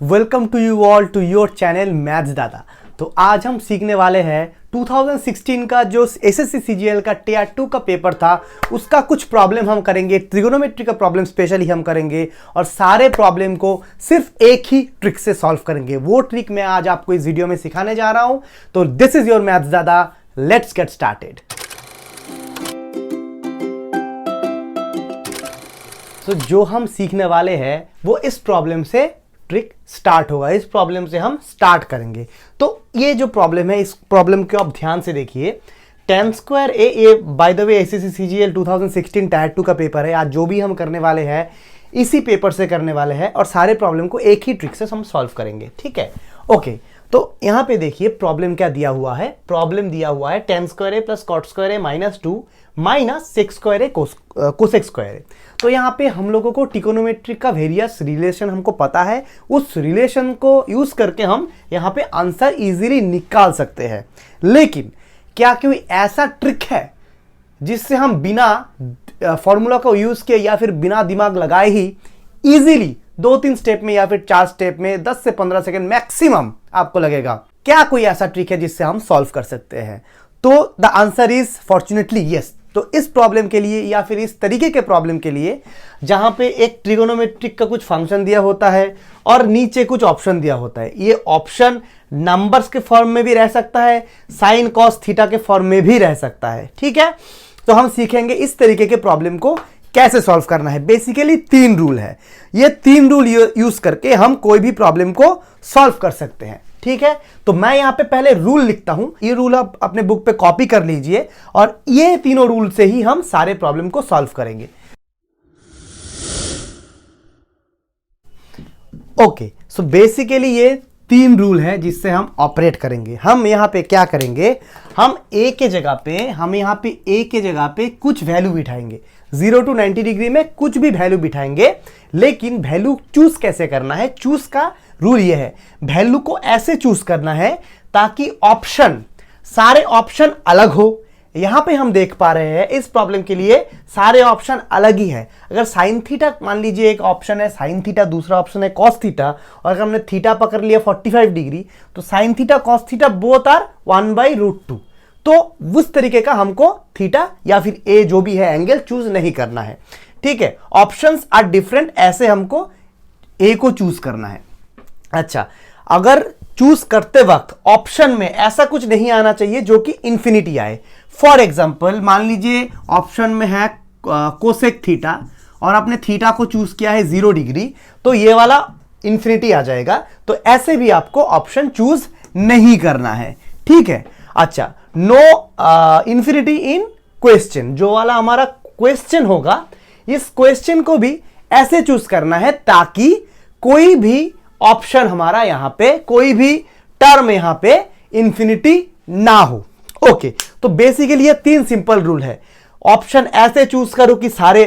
Welcome to you all to your channel maths Dada. तो आज हम सीखने वाले हैं 2016 का जो एसएससी सीजीएल का टियर 2 का पेपर था उसका कुछ प्रॉब्लम हम करेंगे। ट्रिगोनोमेट्री का प्रॉब्लम स्पेशली हम करेंगे और सारे प्रॉब्लम को सिर्फ एक ही ट्रिक से सॉल्व करेंगे। वो ट्रिक मैं आज आपको इस वीडियो में सिखाने जा रहा हूं। तो दिस इज योर मैथ्स दादा, लेट्स गेट स्टार्टेड। तो जो हम सीखने वाले हैं वो इस प्रॉब्लम से ट्रिक स्टार्ट होगा, इस प्रॉब्लम से हम स्टार्ट करेंगे। तो ये जो प्रॉब्लम है इस प्रॉब्लम को आप ध्यान से देखिए। tan square A by the way SSC CGL 2016 tyre 2 का पेपर है। आज जो भी हम करने वाले हैं इसी पेपर से करने वाले हैं और सारे प्रॉब्लम को एक ही ट्रिक से हम सॉल्व करेंगे, ठीक है। ओके, तो यहां पे देखिए प्रॉब्लम क्या दिया हुआ है। प्रॉब्लम दिया हुआ है tan स्क्वायर ए प्लस कॉट स्क्वायर ए माइनस 2 माइनस सेक स्क्वायर ए कोसेक स्क्वायर ए। तो यहाँ पे हम लोगों को ट्रिगोनोमेट्री का वेरियस रिलेशन हमको पता है, उस रिलेशन को यूज करके हम यहाँ पे आंसर इजीली निकाल सकते हैं। लेकिन क्या कोई ऐसा ट्रिक है जिससे हम बिना फॉर्मूला को यूज किए या फिर बिना दिमाग लगाए ही इजीली 2-3 स्टेप में या फिर 4 स्टेप में 10 से 15 सेकेंड मैक्सिमम आपको लगेगा? क्या कोई ऐसा ट्रिक है जिससे हम सॉल्व कर सकते हैं? तो the answer is fortunately yes. तो इस प्रॉब्लम के लिए या फिर इस तरीके के प्रॉब्लम के लिए जहां पे एक ट्रिगोनोमेट्रिक का कुछ फंक्शन दिया होता है और नीचे कुछ ऑप्शन दिया होता है, ये ऑप्शन नंबर्स के फॉर्म में भी रह सकता है, साइन कॉस थीटा के फॉर्म में भी रह सकता है, ठीक है। तो हम सीखेंगे इस तरीके के प्रॉब्लम को कैसे सॉल्व करना है। बेसिकली 3 रूल है, ये 3 रूल यूज करके हम कोई भी प्रॉब्लम को सॉल्व कर सकते हैं, ठीक है। तो मैं यहां पे पहले रूल लिखता हूं, ये रूल आप अपने बुक पे कॉपी कर लीजिए और ये तीनों रूल से ही हम सारे प्रॉब्लम को सॉल्व करेंगे। ओके, सो बेसिकली ये 3 रूल है जिससे हम ऑपरेट करेंगे। हम यहां पे क्या करेंगे, हम ए के जगह पे कुछ वैल्यू बिठाएंगे। 0 to 90 डिग्री में कुछ भी वैल्यू बिठाएंगे, लेकिन वैल्यू चूज कैसे करना है, चूज का रूल ये है, वैल्यू को ऐसे चूज करना है ताकि सारे ऑप्शन अलग हो। यहां पे हम देख पा रहे हैं इस प्रॉब्लम के लिए सारे ऑप्शन अलग ही है। अगर साइन थीटा मान लीजिए एक ऑप्शन है साइन थीटा, दूसरा ऑप्शन है कॉस थीटा, और अगर हमने थीटा पकड़ लिया 45 डिग्री तो sine theta cos theta both are 1/√2। तो उस तरीके का हमको थीटा या फिर ए जो भी है एंगल चूज नहीं करना है, ठीक है। ऑप्शंस आर डिफरेंट, ऐसे हमको ए को चूज करना है। अच्छा, अगर चूज करते वक्त ऑप्शन में ऐसा कुछ नहीं आना चाहिए जो कि इंफिनिटी आए। फॉर एग्जांपल मान लीजिए ऑप्शन में है कोसेक थीटा और आपने थीटा को चूज किया है 0 डिग्री, तो ये वाला इंफिनिटी आ जाएगा। तो ऐसे भी आपको ऑप्शन चूज नहीं करना है, ठीक है। अच्छा, नो इंफिनिटी इन क्वेश्चन, जो वाला हमारा क्वेश्चन होगा इस क्वेश्चन को भी ऐसे चूज करना है ताकि कोई भी ऑप्शन हमारा यहां पे, कोई भी टर्म यहां पे इंफिनिटी ना हो। ओके, तो बेसिकली ये 3 सिंपल रूल है। ऑप्शन ऐसे चूज करो कि सारे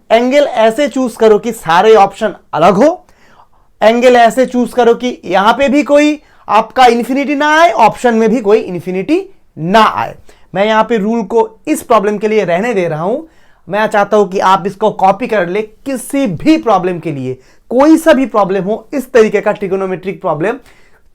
एंगल ऐसे चूज करो कि सारे ऑप्शन अलग हो, एंगल ऐसे चूज करो कि यहां पे भी कोई आपका इंफिनिटी ना आए, ऑप्शन में भी कोई इंफिनिटी ना आए। मैं यहां पे रूल को इस प्रॉब्लम के लिए रहने दे रहा हूं। मैं चाहता हूं कि आप इसको कॉपी कर ले, किसी भी प्रॉब्लम के लिए, कोई सा भी प्रॉब्लम हो, इस तरीके का ट्रिगोनोमेट्रिक प्रॉब्लम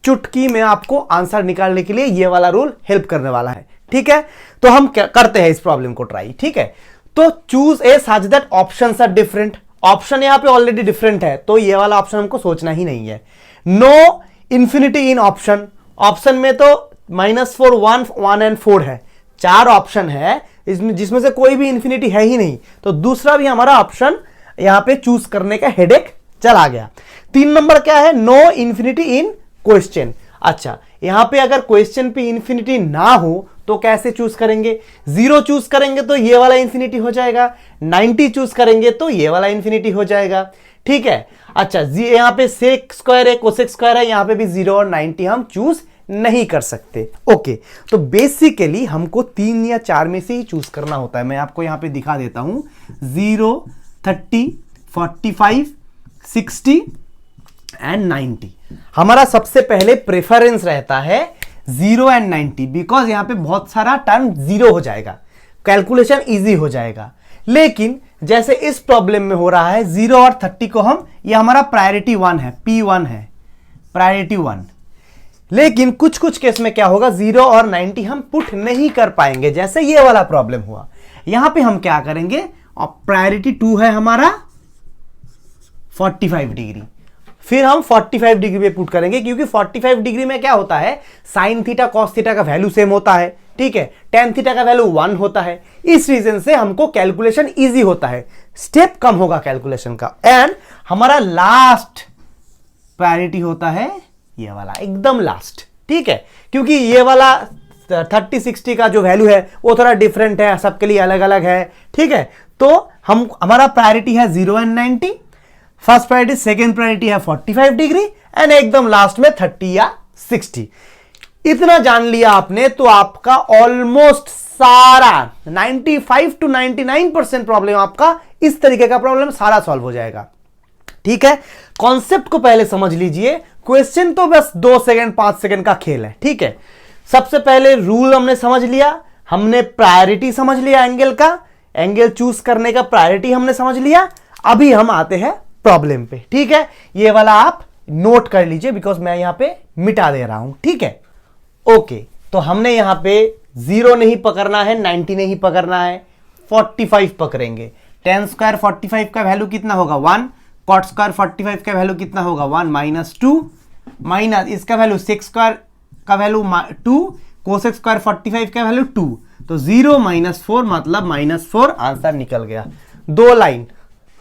चुटकी में आपको आंसर निकालने के लिए ये वाला रूल हेल्प करने वाला है, ठीक है। तो हम करते हैं इस प्रॉब्लम को ट्राई, ठीक है। तो choose a such that options are different. Option यहां पे ऑलरेडी डिफरेंट है तो ये वाला ऑप्शन हमको सोचना ही नहीं है। No infinity in option, option में तो -4 1 एंड 4 है, 4 ऑप्शन है इसमें जिसमें से कोई भी इंफिनिटी है ही नहीं, तो दूसरा भी हमारा ऑप्शन यहां पे चूज करने का हेडेक चला गया। 3 नंबर क्या है, नो इंफिनिटी इन क्वेश्चन। अच्छा, यहां पे अगर क्वेश्चन पे इंफिनिटी ना हो तो कैसे चूज करेंगे? 0 चूज करेंगे तो ये वाला इंफिनिटी हो जाएगा, 90 चूज करेंगे तो ये वाला इंफिनिटी हो जाएगा, ठीक है। अच्छा, यहां पे सेक स्क्वायर है कोसेक स्क्वायर है, यहां पे भी 0 और 90 हम चूज नहीं कर सकते। ओके, तो बेसिकली हमको 3 या 4 में से ही चूज करना होता है। मैं आपको यहां पे दिखा देता हूं, 0 30 45 60 एंड 90। हमारा सबसे पहले प्रेफरेंस रहता है 0 एंड 90, बिकॉज यहां पे बहुत सारा टर्म 0 हो जाएगा, कैलकुलेशन इजी हो जाएगा। लेकिन जैसे इस प्रॉब्लम में हो रहा है 0 और 30 को हम, ये हमारा प्रायोरिटी 1 है, P1 है, प्रायोरिटी 1। लेकिन कुछ कुछ केस में क्या होगा, 0 और 90 हम पुट नहीं कर पाएंगे, जैसे ये वाला प्रॉब्लम हुआ। यहां पे हम क्या करेंगे, और प्रायोरिटी 2 है हमारा 45 डिग्री, फिर हम 45 डिग्री पे पुट करेंगे, क्योंकि 45 डिग्री में क्या होता है, साइन थीटा कॉस थीटा का वैल्यू सेम होता है, ठीक है, टेन थीटा का वैल्यू 1 होता है। इस रीजन से हमको कैलकुलेशन इजी होता है, स्टेप कम होगा कैलकुलेशन का। एंड हमारा लास्ट प्रायोरिटी होता है ये वाला, एकदम लास्ट, ठीक है, क्योंकि ये वाला 30-60 का जो वैल्यू है वो थोड़ा डिफरेंट है, सबके लिए अलग अलग है, ठीक है। तो हमारा प्रायोरिटी है 0 and 90, first priority, second priority है 45 डिग्री, एंड एकदम लास्ट में 30 या 60। इतना जान लिया आपने तो आपका ऑलमोस्ट सारा 95 to 99% प्रॉब्लम, आपका इस तरीके का प्रॉब्लम सारा सॉल्व हो जाएगा, ठीक है। कॉन्सेप्ट को पहले समझ लीजिए, क्वेश्चन तो बस 2 सेकंड 5 सेकंड का खेल है, ठीक है। सबसे पहले रूल हमने समझ लिया, हमने प्रायोरिटी समझ लिया, एंगल का, एंगल चूज करने का प्रायोरिटी हमने समझ लिया। अभी हम आते हैं प्रॉब्लम पे, ठीक है। ये वाला आप नोट कर लीजिए, बिकॉज मैं यहां पे मिटा दे रहा हूं, ठीक है। ओके, तो हमने यहां पे 0 नहीं पकड़ना है, 90 नहीं पकड़ना है, 45 पकड़ेंगे। tan स्क्वायर 45 का वैल्यू कितना होगा 1, cot स्क्वायर 45 का वैल्यू कितना होगा 1 - 2, माइनस इसका वैल्यू sec स्क्वायर का वैल्यू 2, cosec स्क्वायर 45 का वैल्यू 2, तो 0 - 4 मतलब -4, आंसर निकल गया। 2 लाइन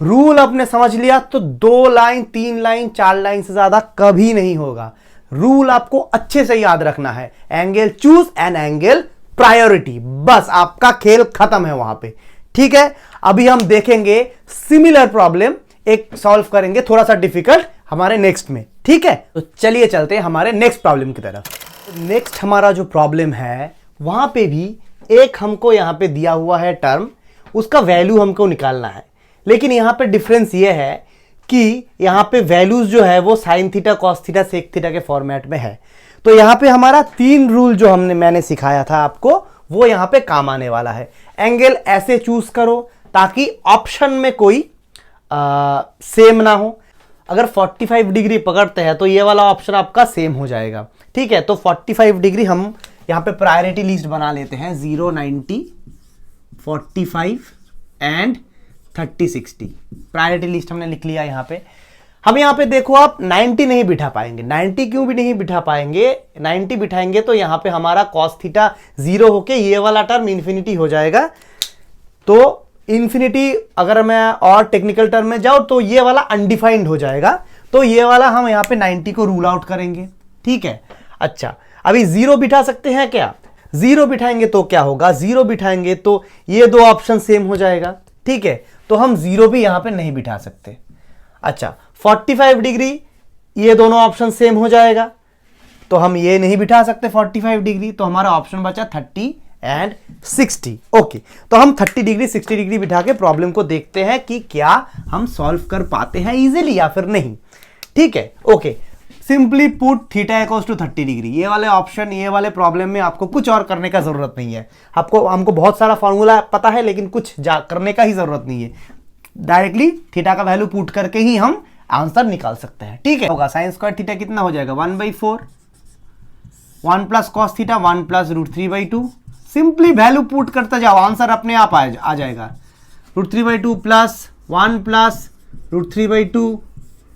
रूल आपने समझ लिया, तो 2 लाइन 3 लाइन 4 लाइन से ज्यादा कभी नहीं होगा। रूल आपको अच्छे से याद रखना है, angle choose and angle priority, बस आपका खेल खत्म है वहां पे, ठीक है। अभी हम देखेंगे सिमिलर प्रॉब्लम, एक सॉल्व करेंगे थोड़ा सा डिफिकल्ट हमारे नेक्स्ट में, ठीक है। तो चलिए चलते हैं हमारे नेक्स्ट प्रॉब्लम की तरफ। नेक्स्ट हमारा जो प्रॉब्लम है वहां पे भी एक हमको यहां पे दिया हुआ है टर्म, उसका वैल्यू हमको निकालना है, लेकिन यहां पे डिफरेंस ये है कि यहां पे वैल्यूज जो है वो sine theta cos theta sec theta के फॉर्मेट में है। तो यहां पे हमारा 3 रूल जो मैंने सिखाया था आपको, वो यहां पे काम आने वाला है। एंगल ऐसे चूज करो ताकि ऑप्शन में कोई सेम ना हो। अगर 45 डिग्री पकड़ते हैं तो ये वाला ऑप्शन आपका सेम हो जाएगा, ठीक है। तो 45 डिग्री हम यहां पे प्रायोरिटी लिस्ट बना लेते हैं, 0, 90, 45 एंड 30-60 प्रायोरिटी लिस्ट हमने लिख लिया। यहां पे हम यहां पे देखो, आप 90 नहीं बिठा पाएंगे। 90 क्यों भी नहीं बिठा पाएंगे, 90 बिठाएंगे तो यहां पे हमारा cos थीटा 0 होके ये वाला टर्म इंफिनिटी हो जाएगा। तो इंफिनिटी अगर मैं और टेक्निकल टर्म में जाऊं तो ये वाला अनडिफाइंड हो जाएगा, तो ये वाला हम यहां पे 90 को रूल आउट करेंगे, ठीक है। अच्छा, अभी 0 बिठा सकते हैं क्या? 0 बिठाएंगे तो क्या होगा, 0 बिठाएंगे तो ये 2 ऑप्शन सेम हो जाएगा, ठीक है। तो हम 0 भी यहां पे नहीं बिठा सकते। अच्छा, 45 डिग्री ये दोनों ऑप्शन सेम हो जाएगा, तो हम ये नहीं बिठा सकते 45 डिग्री, तो हमारा ऑप्शन बचा 30 एंड 60। ओके, तो हम 30 डिग्री 60 डिग्री बिठा के प्रॉब्लम को देखते हैं कि क्या हम सॉल्व कर पाते हैं इजीली या फिर नहीं, ठीक है। Okay, simply put theta equals to 30 degree. ये वाले ऑप्शन, ये वाले प्रॉब्लम में आपको कुछ और करने का जरूरत नहीं है। हमको बहुत सारा फॉर्मूला पता है, लेकिन कुछ करने का ही जरूरत नहीं है। डायरेक्टली थीटा का वैल्यू पुट करके ही हम आंसर निकाल सकते हैं, ठीक है। होगा साइन स्क्वायर थीटा कितना हो जाएगा 1/4, 1 plus cos theta 1 plus √3/2। Simply value put करते जाओ, आंसर अपने आप आ जाएगा। √3/2 प्लस 1 प्लस √3/2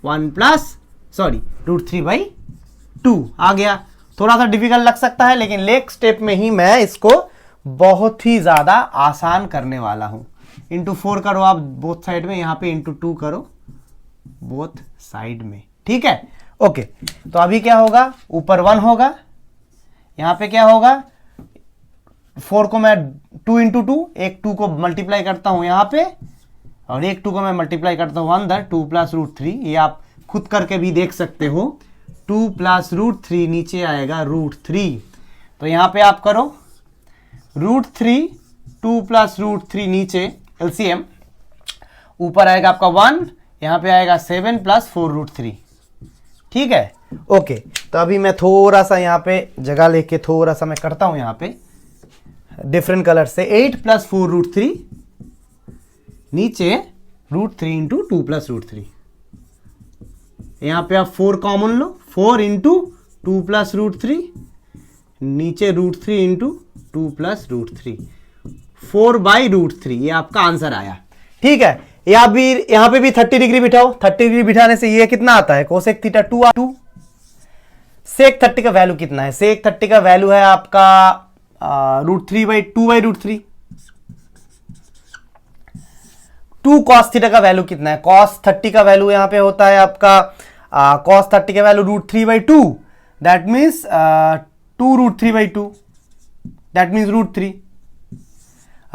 1 प्लस √3/2 आ गया। थोड़ा सा डिफिकल्ट लग सकता है, लेकिन नेक्स्ट स्टेप में ही मैं इसको बहुत ही ज्यादा आसान करने वाला हूं। इंटू 4 करो आप बोथ साइड में, यहां पे इंटू 2 करो बोथ साइड में, ठीक है। ओके, तो अभी क्या होगा, ऊपर 1 होगा, यहां पे क्या होगा, 4 को मैं 2 इंटू 2, एक 2 को मल्टीप्लाई करता हूं यहां पे, और एक 2 को मैं मल्टीप्लाई करता हूं अंदर, 2 प्लस √3। ये आप खुद करके भी देख सकते हो, 2 प्लस √3 नीचे आएगा √3। तो यहां पे आप करो √3, 2 प्लस √3 नीचे LCM, ऊपर आएगा आपका 1, यहां पे आएगा 7 प्लस 4√3, ठीक है। ओके, तो अभी मैं थोड़ा सा यहां पे जगह लेके थोड़ा सा मैं करता हूं यहां पे डिफरेंट कलर से। 8 प्लस 4√3 नीचे √3 इंटू 2 प्लस √3। यहां पे आप 4 कॉमन लो, 4 इंटू 2 प्लस रूट 3, नीचे root 3 into 2 plus root 3, 4 by root 3, ये आपका आंसर आया। ठीक है, यहां पे भी 30 डिग्री बिठाओ। 30 डिग्री बिठाने से ये कितना आता है, कोसेक थीटा 2। सेक 30 का वैल्यू कितना है, सेक 30 का वैल्यू है आपका root 3 by 2 by root 3। 2 cos theta का वैल्यू कितना है, कॉस 30 का वैल्यू यहां पे होता है आपका कॉस 30 का value root 3 by 2, that means 2 root 3 by 2, that means root 3।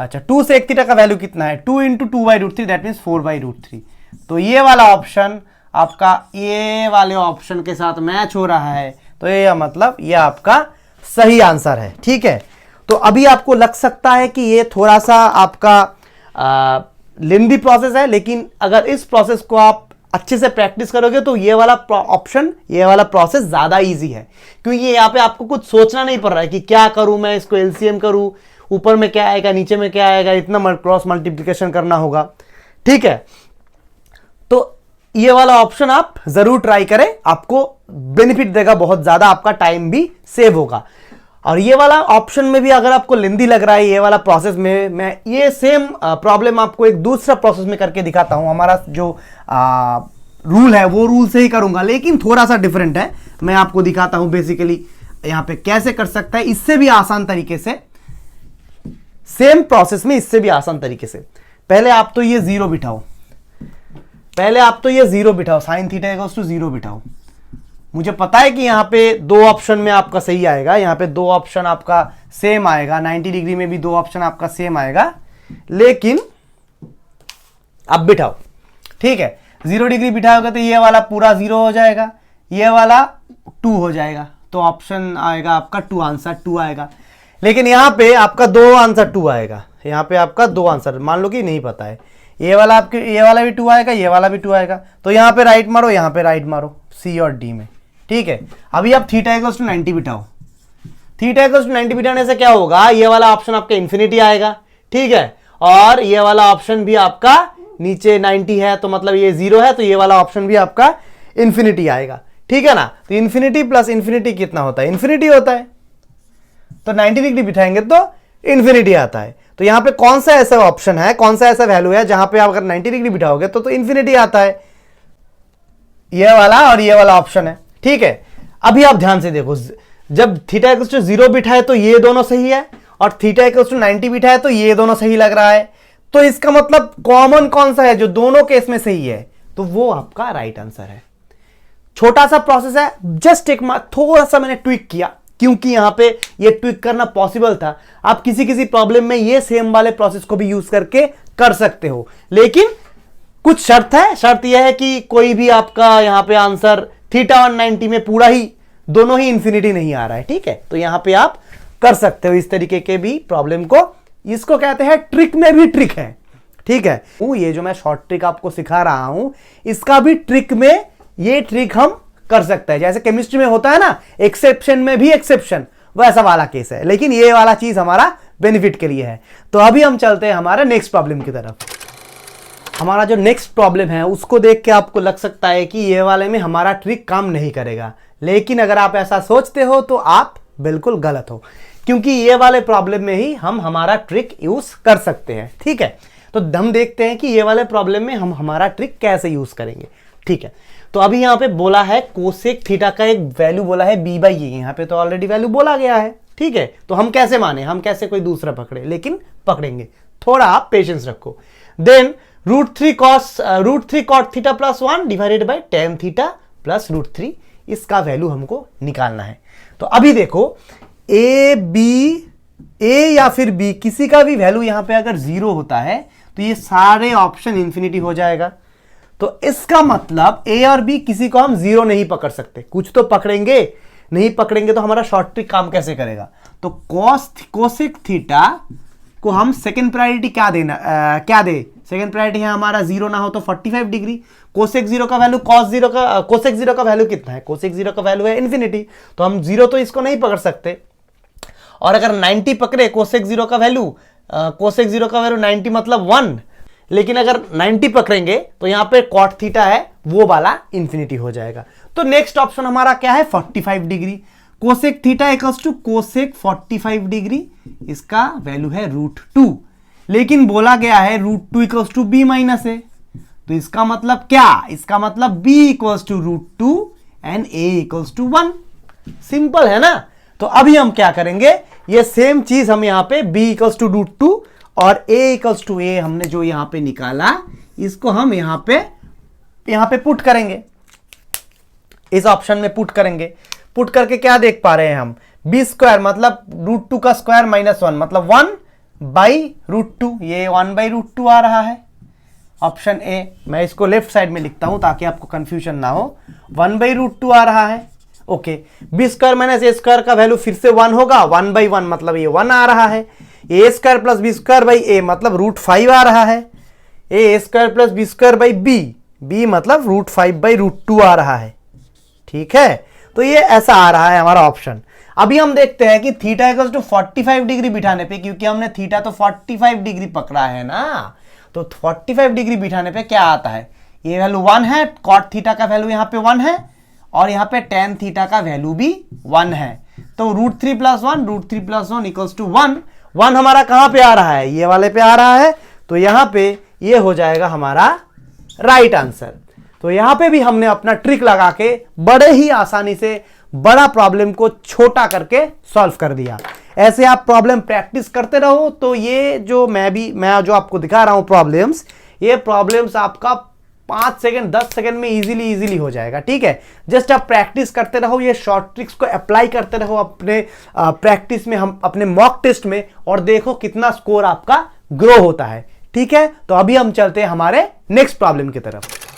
अच्छा, 2 सेक थीटा का वैल्यू कितना है, 2 into 2 by root 3, that means 4 by root 3। तो ये वाला ऑप्शन आपका ये वाले ऑप्शन के साथ मैच हो रहा है, तो ये मतलब ये आपका सही आंसर है। ठीक है, तो अभी आपको लग सकता है कि ये थोड़ा सा आपका लेंदी प्रोसेस है, लेकिन अगर इस प्रोसेस को आप अच्छे से प्रैक्टिस करोगे तो ये वाला ऑप्शन, ये वाला प्रोसेस ज्यादा इजी है, क्योंकि यहाँ पे आपको कुछ सोचना नहीं पड़ रहा है कि क्या करूं मैं, इसको एलसीएम करूं, ऊपर में क्या आएगा नीचे में क्या आएगा, इतना क्रॉस मल्टीप्लिकेशन करना होगा। ठीक है, तो ये वाला ऑप्शन आप जरूर ट्राई करें, आपको बेनिफिट देगा बहुत ज्यादा, आपका टाइम भी सेव होगा। और ये वाला ऑप्शन में भी अगर आपको लेंदी लग रहा है ये वाला प्रोसेस में, मैं ये सेम प्रॉब्लम आपको एक दूसरा प्रोसेस में करके दिखाता हूं। हमारा जो रूल है वो रूल से ही करूंगा, लेकिन थोड़ा सा डिफरेंट है। मैं आपको दिखाता हूं बेसिकली यहां पे कैसे कर सकता है इससे भी आसान तरीके से, सेम प्रोसेस में इससे भी आसान तरीके से। पहले आप तो ये जीरो बिठाओ, साइन थीटा इक्वल्स टू 0 बिठाओ। मुझे पता है कि यहां पे 2 ऑप्शन में आपका सही आएगा, यहां पे 2 ऑप्शन आपका सेम आएगा, 90 डिग्री में भी 2 ऑप्शन आपका सेम आएगा, लेकिन अब बिठाओ। ठीक है, 0 डिग्री बिठाओगे तो ये वाला पूरा 0 हो जाएगा, ये वाला 2 हो जाएगा, तो ऑप्शन आएगा आपका 2, आंसर 2 आएगा। लेकिन यहां पे आपका 2 आंसर 2 आएगा, यहां पे आपका 2 आंसर, मान लो कि नहीं पता है, ये वाला आपके, ये वाला भी 2 आएगा, ये वाला भी 2 आएगा, तो यहां पे राइट मारो, यहां पे राइट मारो, सी और डी में। ठीक है, अभी आप थीटा इक्वल्स टू 90 बिठाओ। थीटा इक्वल्स टू 90 बिठाने से क्या होगा, ये वाला ऑप्शन आपका इंफिनिटी आएगा। ठीक है, और ये वाला ऑप्शन भी आपका नीचे 90 है, तो मतलब ये 0 है, तो ये वाला ऑप्शन भी आपका इंफिनिटी आएगा। ठीक है ना, तो इंफिनिटी प्लस इंफिनिटी कितना होता है, इंफिनिटी होता है, तो 90 डिग्री बिठाएंगे तो इंफिनिटी आता है। तो यहां पे कौन सा ऐसा ऑप्शन है, कौन सा ऐसा वैल्यू है जहां पे आप अगर 90 डिग्री बिठाओगे तो इंफिनिटी आता है, ये वाला और ये वाला ऑप्शन है। ठीक है, अभी आप ध्यान से देखो, जब थीटा इक्वल्स टू 0 बिठाए तो ये दोनों सही है, और थीटा इक्वल्स टू 90 बिठाए तो ये दोनों सही लग रहा है, तो इसका मतलब कॉमन कौन सा है जो दोनों केस में सही है, तो वो आपका राइट आंसर है। छोटा सा प्रोसेस है, जस्ट एक थोड़ा सा मैंने ट्विक किया, क्योंकि यहां पे ये ट्विक करना पॉसिबल था। आप किसी प्रॉब्लम में ये सेम वाले प्रोसेस को भी यूज करके कर सकते हो, लेकिन कुछ शर्त है। शर्त यह है कि कोई भी आपका यहां पे आंसर थीटा और 90 में पूरा ही, दोनों ही इंफिनिटी नहीं आ रहा है। ठीक है, तो यहां पे आप कर सकते हो इस तरीके के भी प्रॉब्लम को, इसको कहते हैं ट्रिक में भी ट्रिक है। ठीक है, ये जो मैं शॉर्ट ट्रिक आपको सिखा रहा हूं, इसका भी ट्रिक में ये ट्रिक हम कर सकते हैं। जैसे केमिस्ट्री में होता है ना, एक्सेप्शन में भी एक्सेप्शन, वैसा वाला केस है, लेकिन ये वाला चीज हमारा बेनिफिट के लिए है। तो अभी हम चलते हैं हमारे नेक्स्ट प्रॉब्लम की तरफ। हमारा जो नेक्स्ट प्रॉब्लम है उसको देख के आपको लग सकता है कि ये वाले में हमारा ट्रिक काम नहीं करेगा, लेकिन अगर आप ऐसा सोचते हो तो आप बिल्कुल गलत हो, क्योंकि ये वाले प्रॉब्लम में ही हम हमारा ट्रिक यूज कर सकते हैं। ठीक है, तो हम देखते हैं कि ये वाले प्रॉब्लम में हम हमारा ट्रिक कैसे यूज करेंगे। ठीक है, तो अभी यहां पे बोला है कोसेक थीटा का एक वैल्यू बोला है b बाई ए, यहां पे तो ऑलरेडी वैल्यू बोला गया है। ठीक है, तो हम कैसे माने, हम कैसे कोई दूसरा पकड़े, लेकिन पकड़ेंगे, थोड़ा आप पेशेंस रखो। Then √3 cot theta plus 1 divided by tan theta plus √3, इसका वैल्यू हमको निकालना है। तो अभी देखो, ए या फिर बी किसी का भी वैल्यू यहां पे अगर 0 होता है तो ये सारे ऑप्शन इंफिनिटी हो जाएगा। तो इसका मतलब ए और बी किसी को हम 0 नहीं पकड़ सकते, कुछ तो पकड़ेंगे, नहीं पकड़ेंगे तो हमारा शॉर्ट ट्रिक काम कैसे करेगा। तो कोसेक थीटा को हम सेकेंड प्रायोरिटी क्या दे, सेकेंड प्रायोरिटी है हमारा 0 ना हो तो 45 डिग्री। कोसेक 0 का वैल्यू कोसेक 0 का वैल्यू कितना है, कोसेक 0 का वैल्यू है इंफिनिटी, तो हम 0 तो इसको नहीं पकड़ सकते। और अगर 90 पकड़े कोसेक 0 का वैल्यू, 90 मतलब 1, लेकिन अगर 90 पकड़ेंगे तो यहां पे कॉट थीटा है वो वाला इंफिनिटी हो जाएगा। तो नेक्स्ट ऑप्शन हमारा क्या है 45 degree. Cosec theta equals to cosec 45 degree, इसका वैल्यू है √2। लेकिन बोला गया है √2 equals to B minus A, तो इसका मतलब क्या, इसका मतलब b equals to √2 and a equals to 1। Simple है ना। तो अभी हम क्या करेंगे, ये सेम चीज हम यहां पे b इक्वल्स टू √2 और a इक्वल्स टू a हमने जो यहां पे निकाला, इसको हम यहां पे पुट करेंगे, इस ऑप्शन में पुट करेंगे। पुट करके क्या देख पा रहे हैं हम, b स्क्वायर मतलब √2 का स्क्वायर -1 मतलब 1/√2, ये 1/√2 आ रहा है ऑप्शन ए। मैं इसको लेफ्ट साइड में लिखता हूं ताकि आपको कंफ्यूजन ना हो, 1/√2 आ रहा है। ओके, बी स्क्वायर माइनस ए स्क्वायर का वैल्यू फिर से 1 होगा, 1/1 मतलब ये 1 आ रहा है। A square plus B square by A मतलब √5 आ रहा है। A square plus B square by B मतलब √5/√2 आ रहा है। ठीक है, तो ये ऐसा आ रहा है हमारा ऑप्शन। अभी हम देखते हैं कि थीटा इक्वल्स टू 45 डिग्री बिठाने पे, क्योंकि हमने थीटा तो 45 डिग्री पकड़ा है ना, तो 45 डिग्री बिठाने पे क्या आता है, ये वैल्यू 1 है, कॉट थीटा का वैल्यू यहाँ पे 1 है और यहाँ पे टेन थीटा का वैल्यू भी 1 है। तो √3 + 1 इक्वल्स टू 1 हमारा कहाँ पे आ रहा है, ये वाले पे आ रहा है, तो यहाँ पे ये हो जाएगा हमारा राइट आंसर। तो यहाँ पे भी हमने अपना ट्रिक लगा के बड़े ही आसानी से बड़ा प्रॉब्लम को छोटा करके सॉल्व कर दिया। ऐसे आप प्रॉब्लम प्रैक्टिस करते रहो तो ये जो मैं जो आपको दिखा रहा हूं प्रॉब्लम्स, ये प्रॉब्लम्स आपका 5 सेकंड 10 सेकंड में इजीली हो जाएगा। ठीक है, जस्ट आप प्रैक्टिस करते रहो, ये शॉर्ट ट्रिक्स को अप्लाई करते रहो अपने प्रैक्टिस में, हम अपने मॉक टेस्ट में, और देखो कितना स्कोर आपका ग्रो होता है। ठीक है, तो अभी हम चलते हैं हमारे नेक्स्ट प्रॉब्लम की तरफ।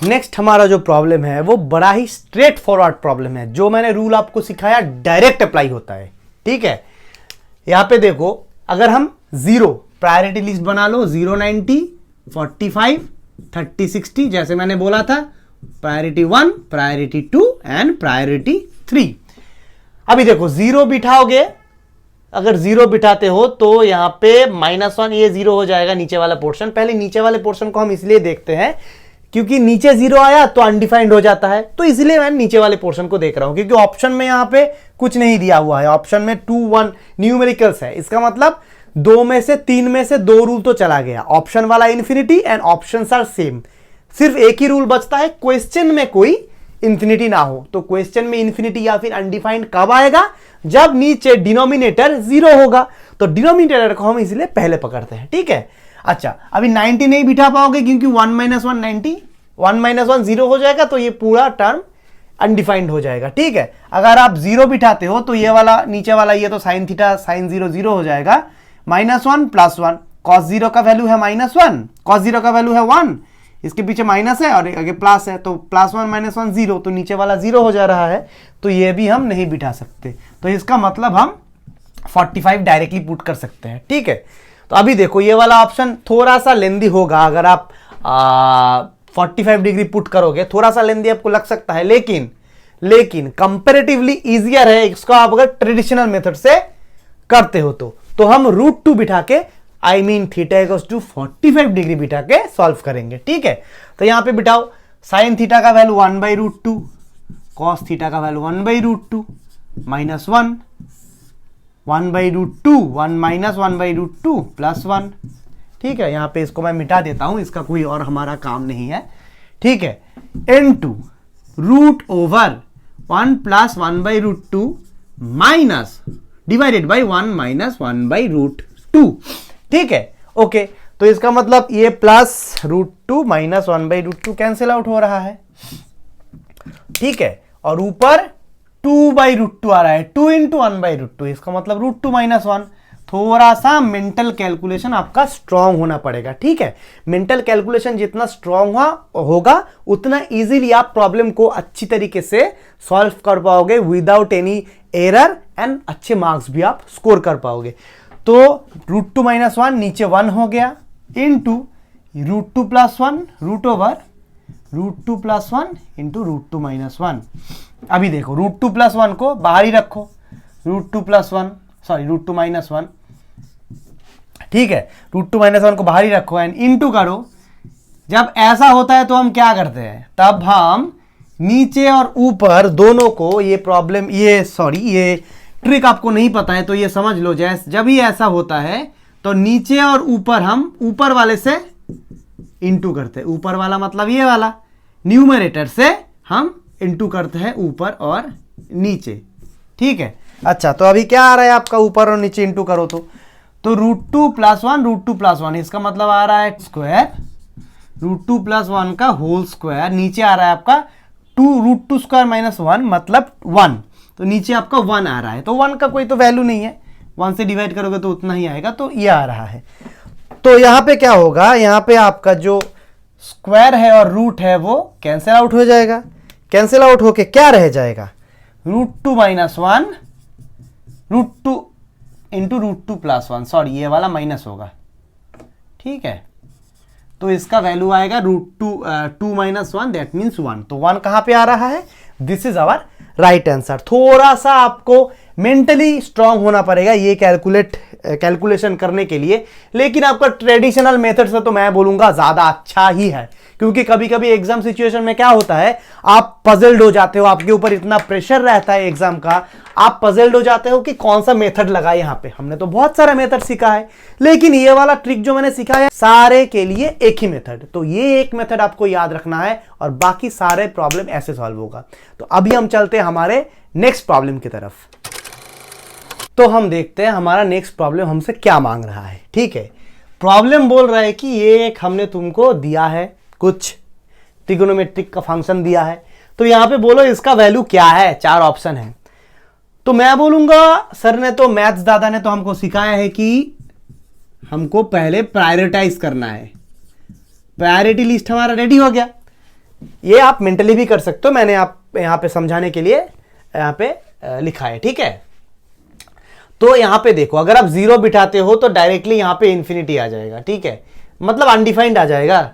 नेक्स्ट हमारा जो प्रॉब्लम है वो बड़ा ही स्ट्रेट फॉरवर्ड प्रॉब्लम है। जो मैंने रूल आपको सिखाया डायरेक्ट अप्लाई होता है। ठीक है, यहां पे देखो, अगर हम 0 प्रायोरिटी लिस्ट बना लो, 0 90 45 30 60, जैसे मैंने बोला था, प्रायोरिटी 1 प्रायोरिटी 2 एंड प्रायोरिटी 3। अभी देखो 0 बिठाओगे, अगर 0 बिठाते हो तो यहां पे -1 ये 0 हो जाएगा नीचे वाला पोर्शन। पहले नीचे वाले पोर्शन को हम इसलिए देखते हैं क्योंकि नीचे 0 आया तो अनडिफाइंड हो जाता है, तो इसलिए मैं नीचे वाले पोर्शन को देख रहा हूं, क्योंकि ऑप्शन में यहां पे कुछ नहीं दिया हुआ है। ऑप्शन में 2 1 न्यूमेरिकल्स है, इसका मतलब 2 में से 3 में से 2 रूल तो चला गया। ऑप्शन वाला infinity and options are same, सिर्फ एक ही रूल बचता है, क्वेश्चन में कोई इंफिनिटी ना हो। तो क्वेश्चन में इंफिनिटी या फिर अनडिफाइंड कब आएगा, जब नीचे डिनोमिनेटर 0 होगा। तो डिनोमिनेटर को हम इसलिए पहले पकड़ते हैं। ठीक है, अच्छा, अभी 90 नहीं बिठा पाओगे क्योंकि 1 - 1 90, 1 - 1 0 हो जाएगा, तो ये पूरा टर्म अनडिफाइंड हो जाएगा। ठीक है, अगर आप 0 बिठाते हो तो ये वाला नीचे वाला ये तो साइन थीटा साइन 0 0 हो जाएगा, -1 + 1, cos 0 का वैल्यू है -1, cos 0 का वैल्यू है 1, इसके पीछे माइनस है और आगे प्लस है, तो +1 - 1 0, तो नीचे वाला 0 हो जा रहा है, तो ये भी हम नहीं बिठा सकते। तो इसका मतलब हम 45 डायरेक्टली पुट कर सकते हैं। ठीक है, तो अभी देखो ये वाला ऑप्शन थोड़ा सा लेंदी होगा, अगर आप 45 डिग्री पुट करोगे थोड़ा सा लेंदी आपको लग सकता है, लेकिन कंपैरेटिवली इजियर है इसको आप अगर ट्रेडिशनल मेथड से करते हो तो हम √2 बिठा के थीटा इक्वल्स टू 45 डिग्री बिठा के सॉल्व करेंगे। ठीक है, तो यहां पे बिठाओ, साइन थीटा का वैल्यू 1/√2, कॉस थीटा का वैल्यू 1/√2, -1 1/√2, 1 - 1/√2 +1। ठीक है, यहां पे इसको मैं मिटा देता हूं, इसका कोई और हमारा काम नहीं है। ठीक है, n2 √1 + 1/√2 माइनस डिवाइडेड बाई 1 - 1/√2। ठीक है, ओके, तो इसका मतलब ये +√2 - 1/√2 कैंसिल आउट हो रहा है। ठीक है, और ऊपर 2/√2 आ रहा है, 2 × 1/√2, इसका मतलब √2 - 1। थोड़ा सा मेंटल कैलकुलेशन आपका स्ट्रांग होना पड़ेगा। ठीक है, मेंटल कैलकुलेशन जितना स्ट्रांग होगा उतना इजीली आप प्रॉब्लम को अच्छी तरीके से सॉल्व कर पाओगे विदाउट एनी एरर, एंड अच्छे मार्क्स भी आप स्कोर कर पाओगे। तो √2 - 1 नीचे 1 हो गया, इनटू √2 + 1 √/√2 + 1 × √2 - 1। अभी देखो √2 + 1 को बाहर ही रखो, √2 + 1 सॉरी √2 - 1। ठीक है, √2 - 1 को बाहर ही रखो एंड इनटू करो। जब ऐसा होता है तो हम क्या करते हैं, तब हम नीचे और ऊपर दोनों को ये प्रॉब्लम, ये ट्रिक आपको नहीं पता है तो ये समझ लो, जैसे जब ही ऐसा होता है तो नीचे और ऊपर हम ऊपर वाले से इंटू करते हैं। ऊपर वाला मतलब ये वाला, न्यूमरेटर से हम इंटू करते हैं ऊपर और नीचे, ठीक है। अच्छा, तो अभी क्या आ रहा है आपका, ऊपर और नीचे इंटू करो तो √2 + 1 √2 + 1, इसका मतलब आ रहा है स्क्वायर √2 + 1 का होल स्क्वायर। नीचे आ रहा है आपका √2² - 1 मतलब 1, तो नीचे आपका 1 आ रहा है। तो 1 का कोई तो वैल्यू नहीं है, 1 से डिवाइड करोगे तो उतना ही आएगा, तो ये आ रहा है। तो यहां पे क्या होगा, यहां पे आपका जो स्क्वायर है और रूट है वो कैंसिल आउट हो जाएगा। कैंसिल आउट होके क्या रह जाएगा, √2 - 1 √2 इंटू √2 + 1, सॉरी ये वाला माइनस होगा, ठीक है। तो इसका वैल्यू आएगा √2 - 1, दैट मीन्स 1। तो 1 कहां पे आ रहा है, this is our right answer. थोड़ा सा आपको मेंटली स्ट्रांग होना पड़ेगा ये कैलकुलेशन करने के लिए, लेकिन आपका ट्रेडिशनल मेथड से तो मैं बोलूंगा ज्यादा अच्छा ही है, क्योंकि कभी कभी एग्जाम सिचुएशन में क्या होता है, आप पजल्ड हो जाते हो, आपके ऊपर इतना प्रेशर रहता है एग्जाम का, आप पजल्ड हो जाते हो कि कौन सा मेथड लगाए। यहाँ पे हमने तो बहुत सारा मेथड सीखा है, लेकिन ये वाला ट्रिक जो मैंने सीखा है सारे के लिए एक ही मेथड, तो ये एक मेथड आपको याद रखना है और बाकी सारे प्रॉब्लम ऐसे सॉल्व होगा। तो अभी हम चलते हैं हमारे नेक्स्ट प्रॉब्लम की तरफ। तो हम देखते हैं हमारा नेक्स्ट प्रॉब्लम हमसे क्या मांग रहा है, ठीक है। प्रॉब्लम बोल रहा है कि ये एक हमने तुमको दिया है, कुछ ट्रिगोनोमेट्रिक का फंक्शन दिया है, तो यहां पे बोलो इसका वैल्यू क्या है। 4 ऑप्शन है, तो मैं बोलूंगा सर ने तो, मैथ्स दादा ने तो हमको सिखाया है कि हमको पहले प्रायोरिटाइज करना है। प्रायोरिटी लिस्ट हमारा रेडी हो गया, ये आप मेंटली भी कर सकते हो, मैंने आप यहां पे समझाने के लिए यहां पे लिखा है, ठीक है। तो यहां पे देखो, अगर आप 0 बिठाते हो तो डायरेक्टली यहां पे इंफिनिटी आ जाएगा, ठीक है, मतलब अनडिफाइंड आ जाएगा।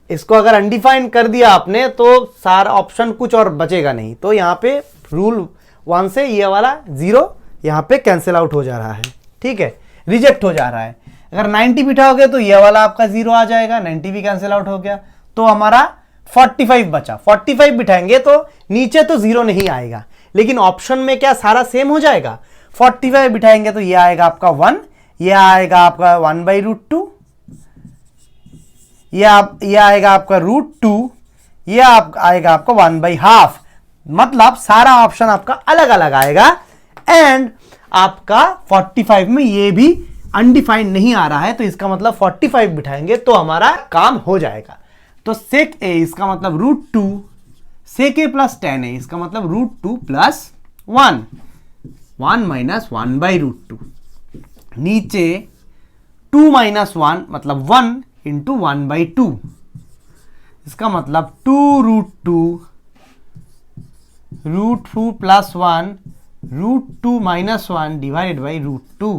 इसको अगर अनडिफाइंड कर दिया आपने तो सारा ऑप्शन कुछ और बचेगा नहीं। तो यहां पे रूल 1 से ये वाला 0 यहां पे कैंसिल आउट हो जा रहा है, ठीक है, रिजेक्ट हो जा रहा है। अगर 90 बिठाओगे तो ये वाला आपका 0 आ जाएगा, 90 भी कैंसिल आउट हो गया, तो हमारा 45 बचा। 45 बिठाएंगे तो नीचे तो 0 नहीं आएगा, लेकिन ऑप्शन में क्या सारा सेम हो जाएगा। 45 बिठाएंगे तो ये आएगा आपका 1, ये आएगा आपका 1/√2, ये आएगा आपका √2, ये आएगा आपका 1/2, मतलब सारा ऑप्शन आपका अलग अलग आएगा। एंड आपका 45 में ये भी अनडिफाइंड नहीं आ रहा है, तो इसका मतलब 45 बिठाएंगे तो हमारा काम हो जाएगा। तो sec a इसका मतलब √2, sec a + tan a इसका मतलब √2 + 1, 1 - 1/√2, नीचे 2 - 1 मतलब 1 × 1/2, इसका मतलब 2√2 √2 + 1 √2 - 1 /√2,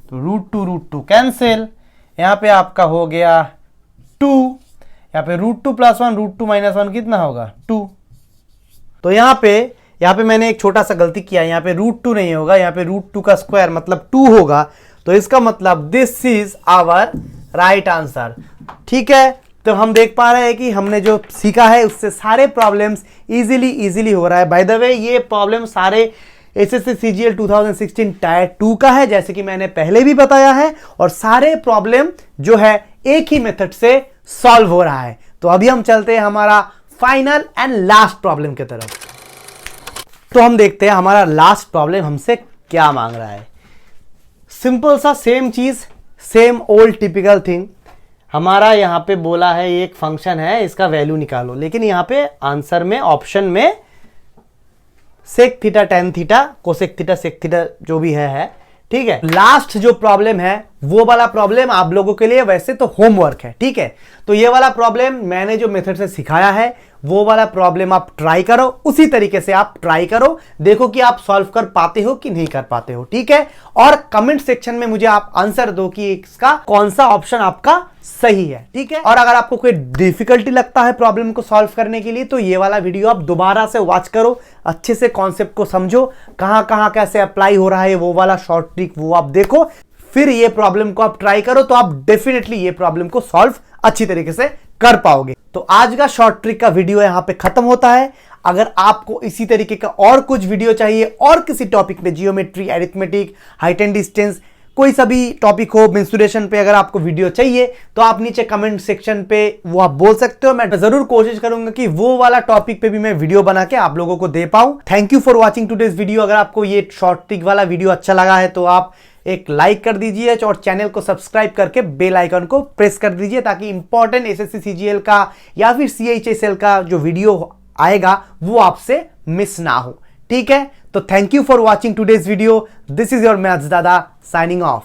तो √2 कैंसिल, यहां पे आपका हो गया 2, यहां पे √2 + 1 √2 - 1 कितना होगा 2। तो यहां पे मैंने एक छोटा सा गलती किया, यहां पे √2 नहीं होगा, यहां पे √2 का स्क्वायर मतलब 2 होगा, तो इसका मतलब this is our right answer, ठीक है। तो हम देख पा रहे हैं कि हमने जो सीखा है उससे सारे प्रॉब्लम्स इजीली हो रहा है। बाय द वे ये प्रॉब्लम सारे एसएससी सीजीएल 2016 टायर 2 का है, जैसे कि मैंने पहले भी बताया है, और सारे प्रॉब्लम जो है एक ही मेथड से सॉल्व हो रहा है। तो अभी हम चलते हैं हमारा फाइनल एंड लास्ट प्रॉब्लम की तरफ। तो हम देखते हैं हमारा लास्ट प्रॉब्लम हमसे क्या मांग रहा है। सिंपल सा सेम चीज, सेम ओल्ड टिपिकल थिंग। हमारा यहां पे बोला है एक फंक्शन है, इसका वैल्यू निकालो, लेकिन यहां पे आंसर में ऑप्शन में sec theta, tan theta, cosec theta, sec theta जो भी है, ठीक है। लास्ट जो प्रॉब्लम है वो वाला प्रॉब्लम आप लोगों के लिए वैसे तो होमवर्क है, ठीक है। तो ये वाला प्रॉब्लम मैंने जो मेथड से सिखाया है वो वाला प्रॉब्लम आप ट्राई करो, उसी तरीके से आप ट्राई करो, देखो कि आप सॉल्व कर पाते हो कि नहीं कर पाते हो, ठीक है। और कमेंट सेक्शन में मुझे आप आंसर दो कि इसका कौन सा ऑप्शन आपका सही है, ठीक है। और अगर आपको कोई डिफिकल्टी लगता है प्रॉब्लम को सॉल्व करने के लिए तो ये वाला वीडियो आप दोबारा से वॉच करो, अच्छे से कॉन्सेप्ट को समझो, कहां कहां कैसे अप्लाई हो रहा है वो वाला शॉर्ट ट्रिक वो आप देखो, फिर ये प्रॉब्लम को आप ट्राई करो, तो आप डेफिनेटली ये प्रॉब्लम को सॉल्व अच्छी तरीके से कर पाओगे। तो आज का शॉर्ट ट्रिक का वीडियो यहां पे खत्म होता है। अगर आपको इसी तरीके का और कुछ वीडियो चाहिए और किसी टॉपिक पे, geometry, arithmetic, height and distance, कोई सा भी टॉपिक हो, मेंस्ट्रुएशन पे अगर आपको वीडियो चाहिए तो आप नीचे कमेंट सेक्शन पे वो आप बोल सकते हो। मैं जरूर कोशिश करूंगा कि वो वाला टॉपिक पे भी मैं वीडियो बना के आप लोगों को दे पाऊं। Thank you for watching today's video. अगर आपको ये शॉर्ट ट्रिक वाला वीडियो अच्छा लगा है तो आप एक लाइक कर दीजिए और चैनल को सब्सक्राइब करके बेल आइकन को प्रेस कर दीजिए, ताकि इंपॉर्टेंट एसएससी सीजीएल का या फिर सीएचएसएल का जो वीडियो आएगा वो आपसे मिस ना हो। ठीक है, तो thank you for watching today's video. This is your maths दादा साइनिंग ऑफ।